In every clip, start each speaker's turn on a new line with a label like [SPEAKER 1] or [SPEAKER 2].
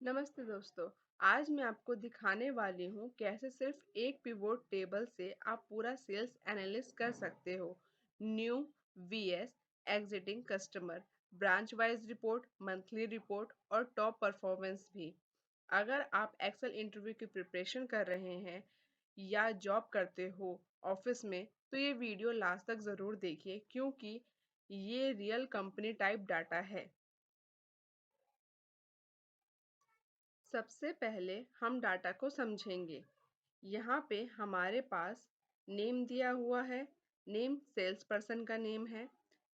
[SPEAKER 1] नमस्ते दोस्तों। आज मैं आपको दिखाने वाली हूँ कैसे सिर्फ एक पिवोट टेबल से आप पूरा सेल्स एनालिसिस कर सकते हो। New, VS, existing customer, branch wise report, monthly report और टॉप परफॉर्मेंस भी। अगर आप एक्सेल इंटरव्यू की प्रिपरेशन कर रहे हैं या जॉब करते हो ऑफिस में, तो ये वीडियो लास्ट तक ज़रूर देखिए क्योंकि ये रियल कंपनी टाइप डाटा है। सबसे पहले हम डाटा को समझेंगे। यहाँ पे हमारे पास नेम दिया हुआ है। नेम सेल्स पर्सन का नेम है।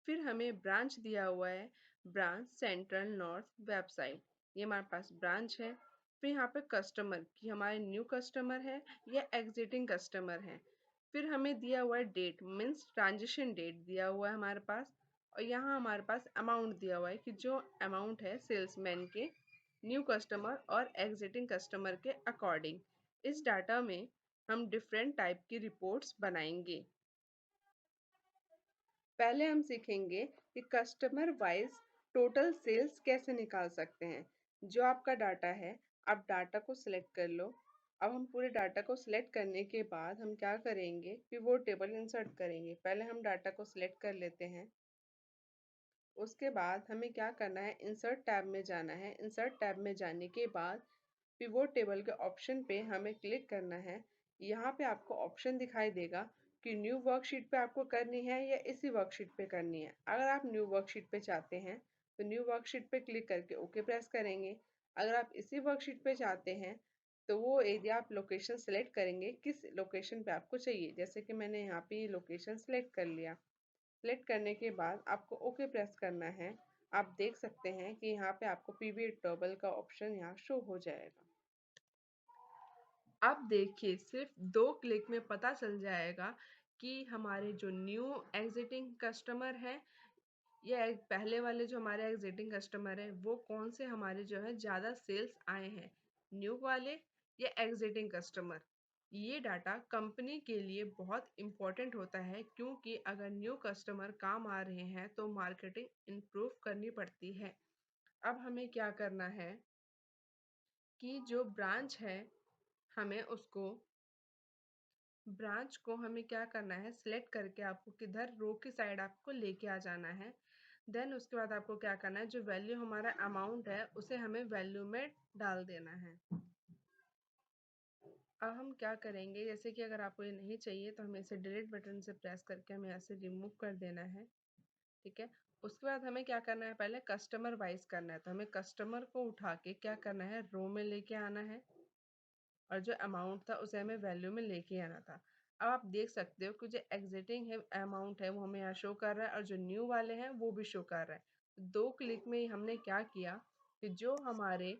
[SPEAKER 1] फिर हमें ब्रांच दिया हुआ है। ब्रांच सेंट्रल नॉर्थ वेबसाइट, ये हमारे पास ब्रांच है। फिर यहाँ पे कस्टमर कि हमारे न्यू कस्टमर है या एग्जिटिंग कस्टमर है। फिर हमें दिया हुआ है डेट, मीन्स ट्रांजेक्शन डेट दिया हुआ है हमारे पास। और यहाँ हमारे पास अमाउंट दिया हुआ है कि जो अमाउंट है सेल्समैन के न्यू कस्टमर और एग्जिटिंग कस्टमर के अकॉर्डिंग। इस डाटा में हम डिफरेंट टाइप की रिपोर्ट्स बनाएंगे। पहले हम सीखेंगे कि कस्टमर वाइज टोटल सेल्स कैसे निकाल सकते हैं। जो आपका डाटा है, आप डाटा को सिलेक्ट कर लो। अब हम पूरे डाटा को सिलेक्ट करने के बाद हम क्या करेंगे, पिवोट टेबल इंसर्ट करेंगे। पहले हम डाटा को सिलेक्ट कर लेते हैं। उसके बाद हमें क्या करना है, इंसर्ट टैब में जाना है। इंसर्ट टैब में जाने के बाद पिवोट टेबल के ऑप्शन पे हमें क्लिक करना है। यहाँ पे आपको ऑप्शन दिखाई देगा कि न्यू वर्कशीट पे आपको करनी है या इसी वर्कशीट पे करनी है। अगर आप न्यू वर्कशीट पे चाहते हैं तो न्यू वर्कशीट पे क्लिक करके ओके प्रेस करेंगे। अगर आप इसी वर्कशीट पे चाहते हैं तो वो एरिया आप लोकेशन सेलेक्ट करेंगे, किस लोकेशन पे आपको चाहिए। जैसे कि मैंने यहाँ पे लोकेशन सेलेक्ट कर लिया। सेलेक्ट करने के बाद आपको ओके प्रेस करना है। आप देख सकते हैं कि यहाँ पे आपको पीवी टेबल का ऑप्शन यहाँ शो हो जाएगा। अब देखिए, सिर्फ 2 क्लिक में पता चल जाएगा कि हमारे जो न्यू एग्जिटिंग कस्टमर हैं या पहले वाले जो हमारे एग्जिटिंग कस्टमर हैं, वो कौन से हमारे जो है ज़्यादा सेल्स आए हैं, न्यू वाले या एग्जिटिंग कस्टमर। ये डाटा कंपनी के लिए बहुत इम्पोर्टेंट होता है क्योंकि अगर न्यू कस्टमर काम आ रहे हैं तो मार्केटिंग इम्प्रूव करनी पड़ती है। अब हमें क्या करना है कि जो ब्रांच है, हमें उसको ब्रांच को हमें क्या करना है, सिलेक्ट करके आपको किधर रो की साइड आपको लेके आ जाना है। देन उसके बाद आपको क्या करना है, जो वैल्यू हमारा अमाउंट है उसे हमें वैल्यू में डाल देना है। अब हम क्या करेंगे, जैसे कि अगर आपको ये नहीं चाहिए तो हमें इसे डिलीट बटन से प्रेस करके हमें ऐसे रिमूव कर देना है। ठीक है। उसके बाद हमें क्या करना है, पहले कस्टमर वाइज करना है। तो हमें कस्टमर को उठा के क्या करना है, रो में लेके आना है और जो अमाउंट था उसे हमें वैल्यू में लेके आना था। अब आप देख सकते हो कि जो एग्जिटिंग है अमाउंट है वो हमें यहाँ शो कर रहा है और जो न्यू वाले हैं वो भी शो कर रहा है। 2 क्लिक में ही हमने क्या किया कि जो हमारे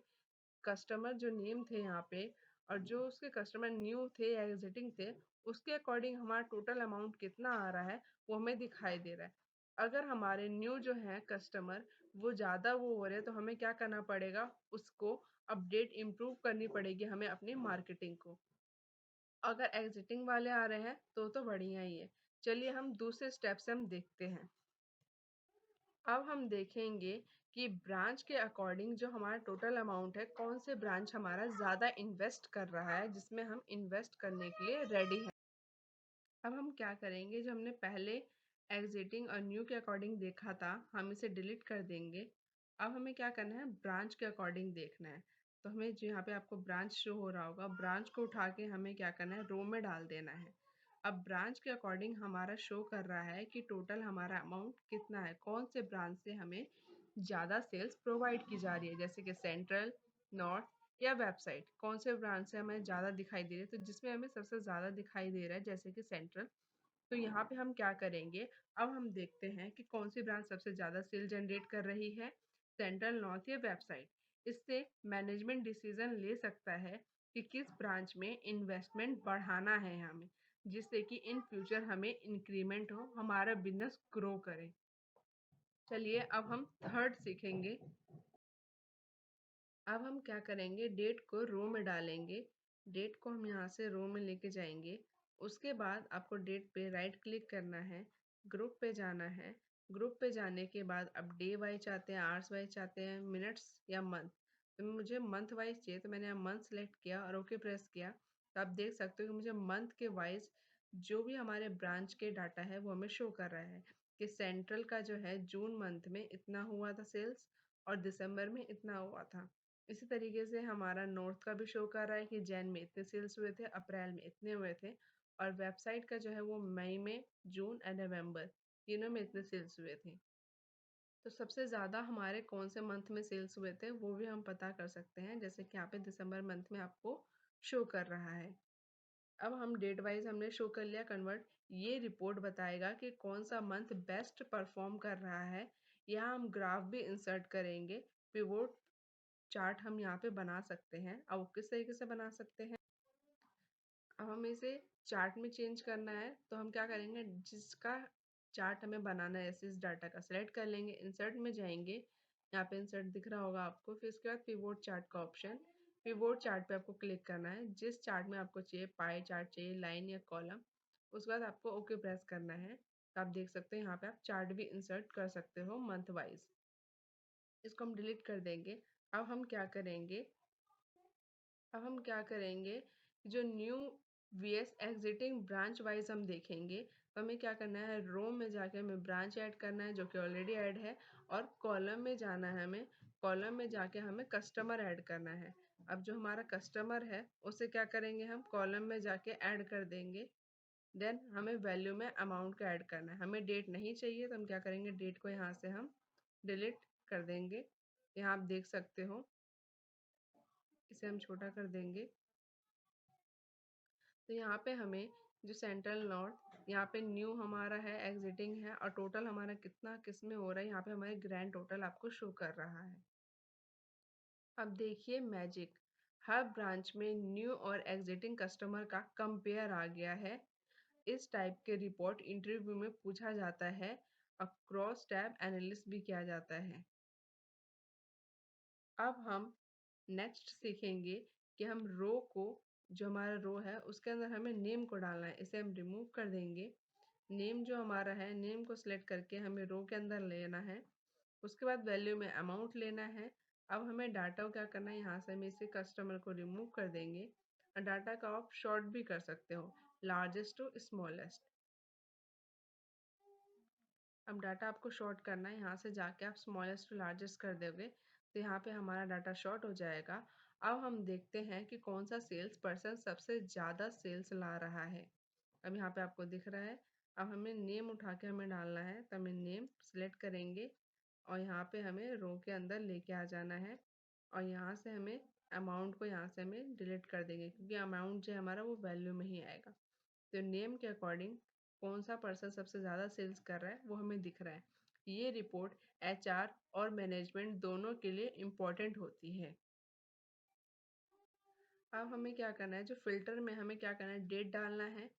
[SPEAKER 1] कस्टमर जो नेम थे यहाँ पे और जो उसके कस्टमर न्यू थे या एग्जिटिंग थे, उसके अकॉर्डिंग हमारा टोटल अमाउंट कितना आ रहा है वो हमें दिखाई दे रहा है। अगर हमारे न्यू जो है कस्टमर वो ज़्यादा वो हो रहे हैं तो हमें क्या करना पड़ेगा, उसको अपडेट इम्प्रूव करनी पड़ेगी हमें अपनी मार्केटिंग को। अगर एग्जिटिंग वाले आ रहे हैं तो बढ़िया ही है। चलिए हम दूसरे स्टेप से हम देखते हैं। अब हम देखेंगे कि ब्रांच के अकॉर्डिंग जो हमारा टोटल अमाउंट है, कौन से ब्रांच हमारा ज़्यादा इन्वेस्ट कर रहा है, जिसमें हम इन्वेस्ट करने के लिए रेडी हैं। अब हम क्या करेंगे, जो हमने पहले एग्जिटिंग और न्यू के अकॉर्डिंग देखा था, हम इसे डिलीट कर देंगे। अब हमें क्या करना है, ब्रांच के अकॉर्डिंग देखना है। तो हमें जो यहाँ पे आपको ब्रांच शो हो रहा होगा, ब्रांच को उठा के हमें क्या करना है, रो में डाल देना है। अब ब्रांच के अकॉर्डिंग हमारा शो कर रहा है कि टोटल हमारा अमाउंट कितना है, कौन से ब्रांच से हमें ज़्यादा सेल्स प्रोवाइड की जा रही है। जैसे कि सेंट्रल, नॉर्थ या वेबसाइट, कौन से ब्रांच से हमें ज़्यादा दिखाई दे रही है। तो जिसमें हमें सबसे ज़्यादा दिखाई दे रहा है जैसे कि सेंट्रल, तो यहाँ पे हम क्या करेंगे, अब हम देखते हैं कि कौन सी ब्रांच सबसे ज़्यादा सेल जनरेट कर रही है, सेंट्रल, नॉर्थ या वेबसाइट। इससे मैनेजमेंट डिसीजन ले सकता है कि किस ब्रांच में इन्वेस्टमेंट बढ़ाना है हमें, जिससे कि इन फ्यूचर हमें इंक्रीमेंट हो, हमारा बिजनेस ग्रो करे। चलिए अब हम थर्ड सीखेंगे। अब हम क्या करेंगे, डेट को रो में डालेंगे। डेट को हम यहाँ से रो में लेके जाएंगे। उसके बाद आपको डेट पे राइट क्लिक करना है, ग्रुप पे जाना है। ग्रुप पे जाने के बाद अब डे वाइज चाहते हैं, आवर्स वाइज चाहते हैं, मिनट्स या मंथ, तो मुझे मंथ वाइज चाहिए, तो मैंने यहाँ मंथ सेलेक्ट किया और ओके प्रेस किया। तो आप देख सकते हो कि मुझे मंथ के वाइज जो भी हमारे ब्रांच के डाटा है वो हमें शो कर रहा है कि सेंट्रल का जो है जून मंथ में इतना हुआ था सेल्स और दिसंबर में इतना हुआ था। इसी तरीके से हमारा नॉर्थ का भी शो कर रहा है कि जैन में इतने सेल्स हुए थे, अप्रैल में इतने हुए थे, और वेबसाइट का जो है वो मई में, जून एंड नवंबर तीनों में इतने सेल्स हुए थे। तो सबसे ज़्यादा हमारे कौन से मंथ में सेल्स हुए थे वो भी हम पता कर सकते हैं, जैसे कि यहाँ पे दिसंबर मंथ में आपको शो कर रहा है। अब हम डेट वाइज हमने शो कर लिया कन्वर्ट। ये रिपोर्ट बताएगा कि कौन सा मंथ बेस्ट परफॉर्म कर रहा है। यहाँ हम ग्राफ भी इंसर्ट करेंगे, पिवोट चार्ट हम यहाँ पे बना सकते हैं। अब वो किस तरीके से बना सकते हैं, अब हमें इसे चार्ट में चेंज करना है, तो हम क्या करेंगे, जिसका चार्ट हमें बनाना है ऐसे इस डाटा का सेलेक्ट कर लेंगे, इंसर्ट में जाएंगे, यहाँ पे इंसर्ट दिख रहा होगा आपको, फिर उसके बाद पिवोट चार्ट का ऑप्शन, पिवोट चार्ट पे आपको क्लिक करना है। जिस चार्ट में आपको चाहिए, पाई चार्ट चाहिए, लाइन या कॉलम, उसके बाद आपको ओके प्रेस करना है। तो आप देख सकते हो यहाँ पे आप चार्ट भी इंसर्ट कर सकते हो मंथ वाइज। इसको हम डिलीट कर देंगे। अब हम क्या करेंगे, अब हम क्या करेंगे, जो new VS existing branch wise हम देखेंगे। तो हमें क्या करना है, रो में जाके हमें ब्रांच ऐड करना है जो कि ऑलरेडी ऐड है, और कॉलम में जाना है, हमें कॉलम में जाके हमें कस्टमर ऐड करना है। अब जो हमारा कस्टमर है उसे क्या करेंगे, हम कॉलम में जाके ऐड कर देंगे। देन हमें वैल्यू में अमाउंट का ऐड करना है। हमें डेट नहीं चाहिए तो हम क्या करेंगे, डेट को यहाँ से हम डिलीट कर देंगे। यहाँ आप देख सकते हो, इसे हम छोटा कर देंगे। तो यहाँ पे हमें जो सेंट्रल नॉर्थ, यहाँ पे न्यू हमारा है, एग्जिटिंग है, और टोटल हमारा कितना किस में हो रहा है, यहाँ पे हमारे ग्रैंड टोटल आपको शो कर रहा है। अब देखिए मैजिक, हर ब्रांच में न्यू और एग्जिटिंग कस्टमर का कंपेयर आ गया है। इस टाइप के रिपोर्ट इंटरव्यू में पूछा जाता है और क्रॉस टैब एनालिसिस भी किया जाता है। अब हम नेक्स्ट सीखेंगे कि हम रो को, जो हमारा रो है उसके अंदर हमें नेम को डालना है। इसे हम रिमूव कर देंगे। नेम जो हमारा है, नेम को सिलेक्ट करके हमें रो के अंदर लेना है। उसके बाद वैल्यू में अमाउंट लेना है। अब हमें डाटा को क्या करना है, यहाँ से हम इसे कस्टमर को रिमूव कर देंगे, और डाटा का आप शॉर्ट भी कर सकते हो, लार्जेस्ट टू स्मॉलेस्ट। अब डाटा आपको शॉर्ट करना है, यहाँ से जाके आप स्मॉलेस्ट टू लार्जेस्ट कर दोगे तो यहाँ पे हमारा डाटा शॉर्ट हो जाएगा। अब हम देखते हैं कि कौन सा सेल्स पर्सन सबसे ज़्यादा सेल्स ला रहा है। अब यहाँ पे आपको दिख रहा है। अब हमें नेम उठा के हमें डालना है, तो हमें नेम सेलेक्ट करेंगे और यहाँ पे हमें रो के अंदर लेके आ जाना है, और यहाँ से हमें अमाउंट को यहाँ से हमें डिलीट कर देंगे, क्योंकि अमाउंट जो है हमारा वो वैल्यू में ही आएगा। तो नेम के अकॉर्डिंग कौन सा पर्सन सबसे ज़्यादा सेल्स कर रहा है वो हमें दिख रहा है। ये रिपोर्ट एचआर और मैनेजमेंट दोनों के लिए इम्पॉर्टेंट होती है। अब हमें क्या करना है, जो फिल्टर में हमें क्या करना है, डेट डालना है।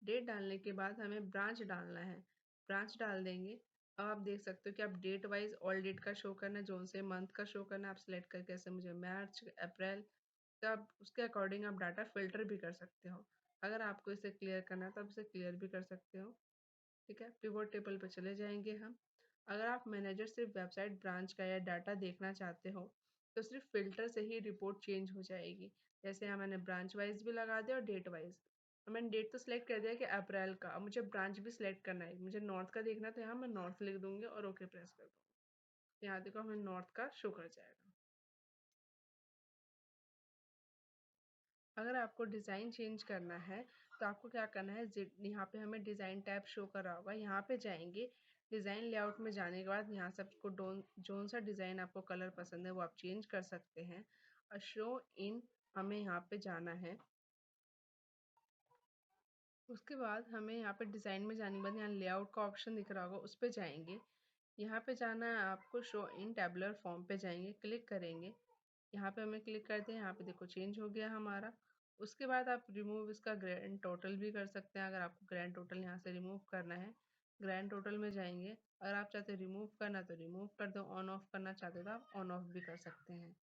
[SPEAKER 1] डेट डालने के बाद हमें ब्रांच डालना है, ब्रांच डाल देंगे। अब आप देख सकते हो कि आप डेट वाइज ऑल डेट का शो करना है, जोन से मंथ का शो करना है आप सिलेक्ट करके, ऐसे मुझे मार्च, अप्रैल, तो आप उसके अकॉर्डिंग आप डाटा फिल्टर भी कर सकते हो। अगर आपको इसे क्लियर करना है तो आप इसे क्लियर भी कर सकते हो। ठीक है, पिवोट टेबल पे चले जाएंगे हम। अगर आप मैनेजर सिर्फ वेबसाइट ब्रांच का या डाटा देखना चाहते हो तो सिर्फ फिल्टर से ही रिपोर्ट चेंज हो जाएगी। जैसे यहाँ मैंने ब्रांच वाइज भी लगा दिया और डेट वाइज। मैंने डेट तो सिलेक्ट कर दिया कि अप्रैल का, अब मुझे ब्रांच भी सिलेक्ट करना है, मुझे नॉर्थ का देखना है, तो यहाँ मैं नॉर्थ लिख दूंगी और ओके प्रेस कर दूंगी। यहाँ देखो हमें नॉर्थ का शो कर जाएगा। अगर आपको डिज़ाइन चेंज करना है तो आपको क्या करना है, यहाँ पे हमें डिज़ाइन टैब शो कर रहा होगा, यहाँ पे जाएंगे। डिज़ाइन लेआउट में जाने के बाद यहाँ से आपको जोन सा डिज़ाइन आपको कलर पसंद है वो आप चेंज कर सकते हैं। और शो इन हमें यहाँ पे जाना है। उसके बाद हमें यहाँ पे डिज़ाइन में जाने के बाद यहाँ लेआउट का ऑप्शन दिख रहा होगा, उस पर जाएंगे। यहाँ पे जाना है आपको, शो इन टेबुलर फॉर्म पे जाएंगे, क्लिक करेंगे। यहाँ पे हमें क्लिक करते हैं, यहाँ पे देखो चेंज हो गया हमारा। उसके बाद आप रिमूव इसका ग्रैंड टोटल भी कर सकते हैं, अगर आपको ग्रैंड टोटल यहाँ से रिमूव करना है। ग्रैंड टोटल में जाएंगे, अगर आप चाहते हो रिमूव करना तो रिमूव कर दो, ऑन ऑफ करना चाहते हो तो आप ऑन ऑफ भी कर सकते हैं।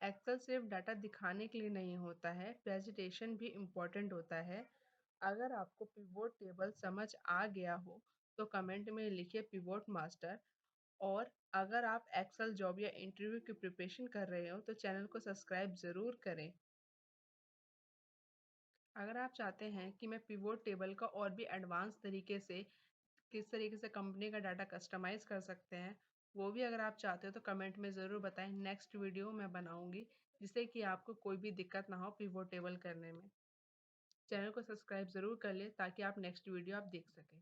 [SPEAKER 1] एक्सेल सिर्फ डाटा दिखाने के लिए नहीं होता है, प्रेजेंटेशन भी इम्पोर्टेंट होता है। अगर आपको पिवोट टेबल समझ आ गया हो तो कमेंट में लिखिए पिवोट मास्टर, और अगर आप एक्सेल जॉब या इंटरव्यू की प्रिपरेशन कर रहे हो तो चैनल को सब्सक्राइब ज़रूर करें। अगर आप चाहते हैं कि मैं पिवोट टेबल का और भी एडवांस तरीके से किस तरीके से कंपनी का डाटा कस्टमाइज़ कर सकते हैं, वो भी अगर आप चाहते हो तो कमेंट में ज़रूर बताएं। नेक्स्ट वीडियो मैं बनाऊंगी जिससे कि आपको कोई भी दिक्कत ना हो पिवोट टेबल करने में। चैनल को सब्सक्राइब ज़रूर कर लें ताकि आप नेक्स्ट वीडियो आप देख सकें।